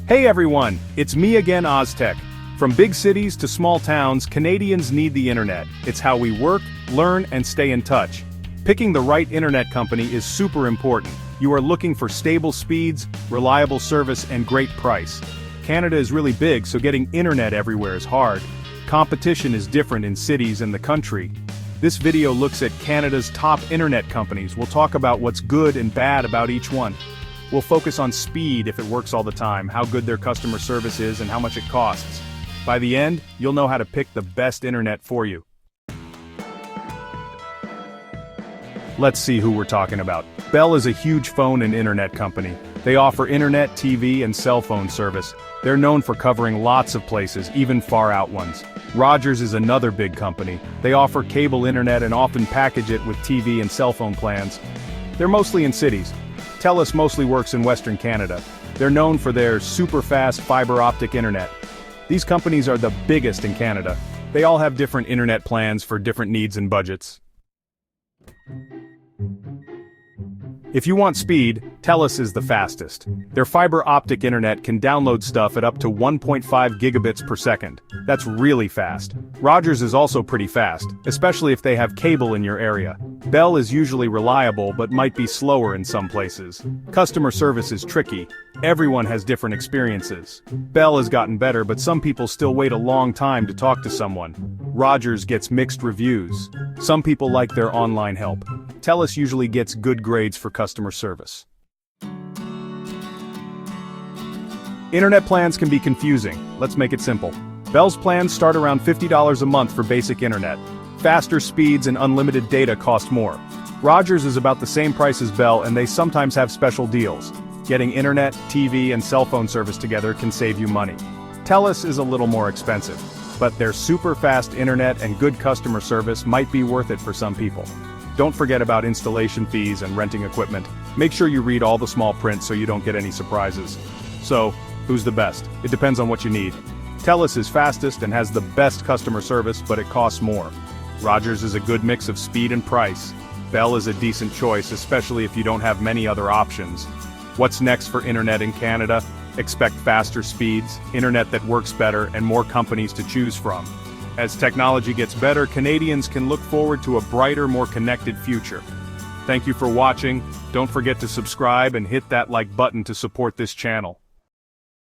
Hey everyone, it's me again, Oztech. From big cities to small towns, Canadians need the internet. It's how we work, learn, and stay in touch. Picking the right internet company is super important. You are looking for stable speeds, reliable service, and great price. Canada is really big, so getting internet everywhere is hard. Competition is different in cities and the country. This video looks at Canada's top internet companies. We'll talk about what's good and bad about each one. We'll focus on speed, if it works all the time, how good their customer service is, and how much it costs. By the end, you'll know how to pick the best internet for you. Let's see who we're talking about. Bell is a huge phone and internet company. They offer internet, TV, and cell phone service. They're known for covering lots of places, even far out ones. Rogers is another big company. They offer cable internet and often package it with TV and cell phone plans. They're mostly in cities. Telus mostly works in Western Canada. They're known for their super-fast fiber optic internet. These companies are the biggest in Canada. They all have different internet plans for different needs and budgets. If you want speed, Telus is the fastest. Their fiber optic internet can download stuff at up to 1.5 gigabits per second. That's really fast. Rogers is also pretty fast, especially if they have cable in your area. Bell is usually reliable but might be slower in some places. Customer service is tricky. Everyone has different experiences. Bell has gotten better, but some people still wait a long time to talk to someone. Rogers gets mixed reviews. Some people like their online help. Telus usually gets good grades for customer service. Internet plans can be confusing. Let's make it simple. Bell's plans start around $50 a month for basic internet. Faster speeds and unlimited data cost more. Rogers is about the same price as Bell, and they sometimes have special deals. Getting internet, TV, and cell phone service together can save you money. Telus is a little more expensive, but their super fast internet and good customer service might be worth it for some people. Don't forget about installation fees and renting equipment. Make sure you read all the small print so you don't get any surprises. So, who's the best? It depends on what you need. Telus is fastest and has the best customer service, but it costs more. Rogers is a good mix of speed and price. Bell is a decent choice, especially if you don't have many other options. What's next for internet in Canada? Expect faster speeds, internet that works better, and more companies to choose from. As technology gets better, Canadians can look forward to a brighter, more connected future. Thank you for watching. Don't forget to subscribe and hit that like button to support this channel.